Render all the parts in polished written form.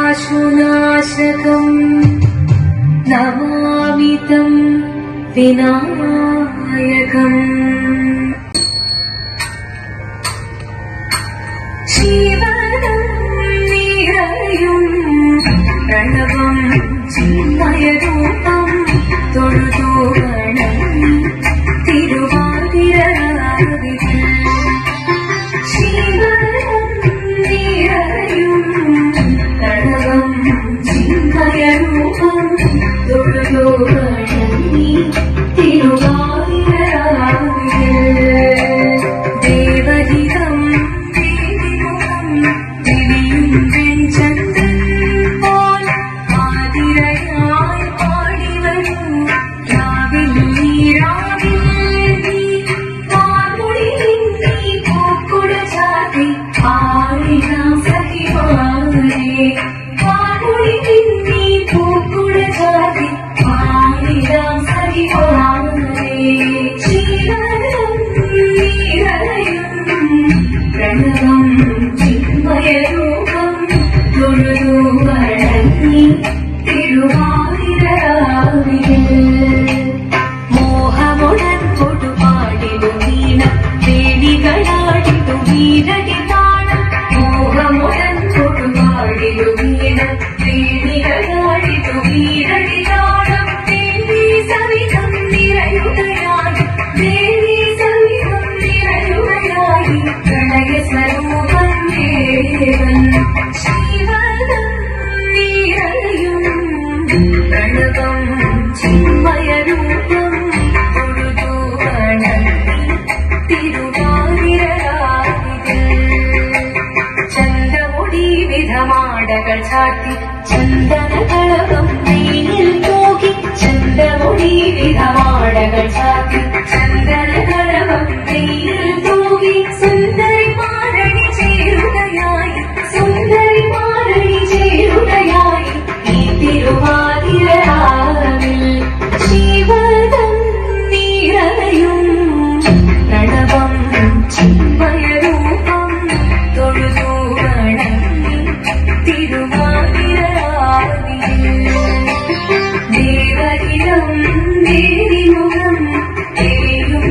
सर्वसर्पाशुनाशकम् नमामि तं विनायकम् जीवनं निरयुं प्रणवं चिन्मयरूपं തൊഴുതു വണങ്ങി തിരുവാതിരരാവിൽ ശിവനം നിറയും പ്രണവം ചിന്മയരൂപം തൊഴുതു വണങ്ങി തിരുവാതിരരാവിൽ ദേവഹിതം ദേവിമുഖം ദിവിയും വെൺചന്ദ്രൻ പോൽ ആതിരയായി പാടി വരൂ രാവിൽ നീ പാർമുടി നീ പൂക്കുട ചാത്തി ആടിനാം സഖിമാരെ പാർമുടി നീ പൂക്കുട ചാത്തി ആടിനാം സഖിമാരെ ജീവനം നീരയും പ്രണവം ചിന്മയരൂപം തൊഴുതു വണങ്ങി തിരുവാതിരരാവിൽ മോഹമുടൻ കൊടുപാടിടു വീണ വേണികളാടിടു വീരടി താളം മോഹമുടൻ കൊടുപാടിടു വീണ വേണികളാടിടു വീരടി താളം ദേവി സവിധം നിറയുകയായി ദേവി സവിധം നിറയുകയായി പ്രണയ സ്വരൂപം ദേവൻ ശിവനം നിറയും പ്രണവം ചിന്മയരൂപം തൊഴുതു വണങ്ങി തിരുവാതിരരാവിൽ ചന്തമുടി വിധമാടകൾ ചാട്ടി ചന്ദനകളകം നെയ്യിൽ തൂകി ചന്തമുടി വിധമാടകൾ ചാട്ടി ചന്ദനകളകം നെയ്യിൽ തൂകി സുന്ദരി മാരണി ചേരുകയായി സുന്ദരി മാരണി ചേരുകയായി ഈ തിരുവാതിരരാവിൽ ശിവനം നിറയും പ്രണവം ചിന്മയരൂപം തൊഴുതു വണങ്ങി തിരുവാതിരരാവിൽ ദേവഹിതം ദേവിമുഖം ദേയും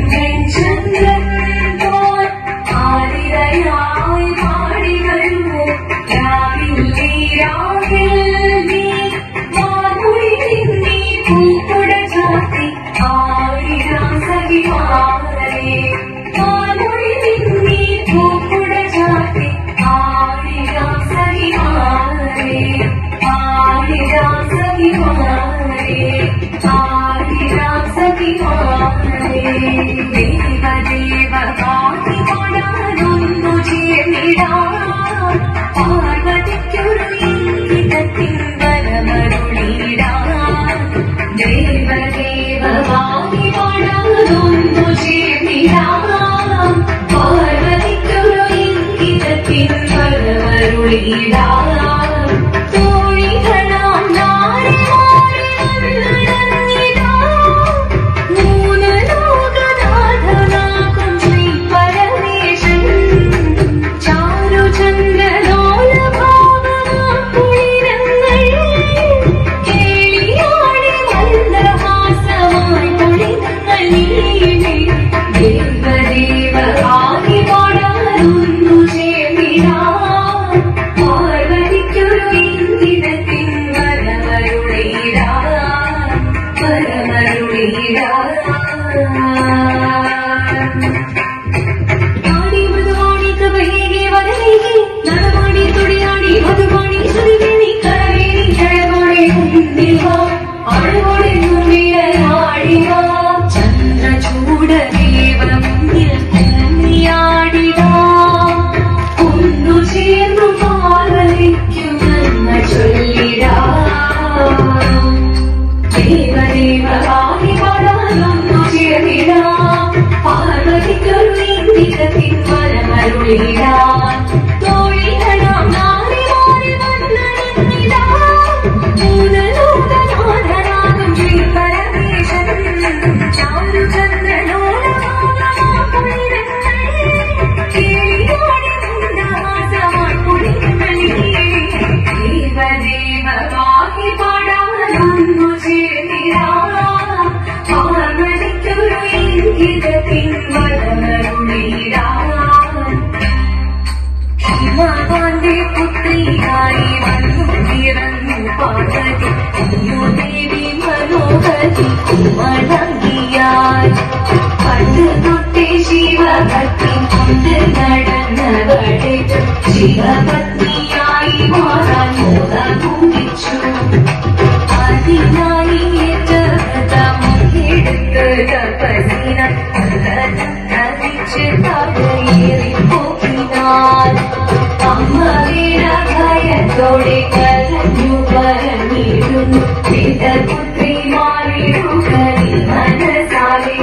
പിതപുത്രി മാറിടുക നീ മനസാലെ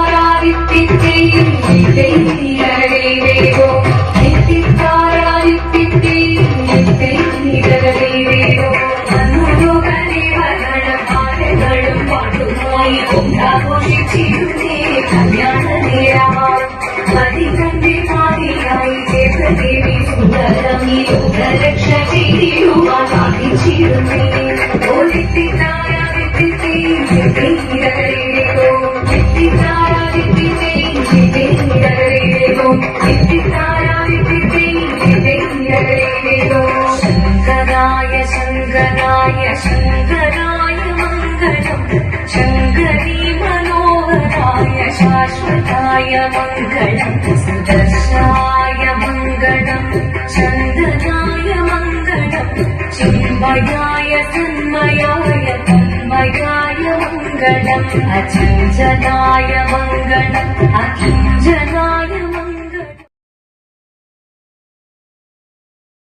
ഓരിത്തിത്താരാദിത്യത്തെയും നിത്യൈരവേവോ നിത്യത്താരാദിത്യത്തെയും നിത്യൈരവേവോ അനുരോഗദേവഗണഭാരകളും പാട്ടുമായി കൊണ്ടാഘോഷിച്ചിരുന്നേ കല്യാണ നേരമായി പതിതന്റെ പാതിയായി ദേവദേവി സുന്ദരം ഈ ലോകരക്ഷ ചെയ്തിടുവാൻ സാധിച്ചിരുന്നേ ഓരിത്തിത്താരാദിത്യത്തെയും നിത്യൈരവേവോ നിത്യത്താരാദിത്യത്തെയും നിത്യൈരവേവോ നിത്യത്താരാദിത്യത്തെയും നിത്യൈരവേവോ ശങ്കരായ ശങ്കരായ ശങ്കരായ മംഗളം ശങ്കരീ മനോഹരായ ശാശ്വതായ മംഗളം സുദർശായ മംഗളം ചന്ദനായ മംഗളം ചിന്മയായ തന്മയായ തന്മയായ മംഗളം അചഞ്ചലായ മംഗളം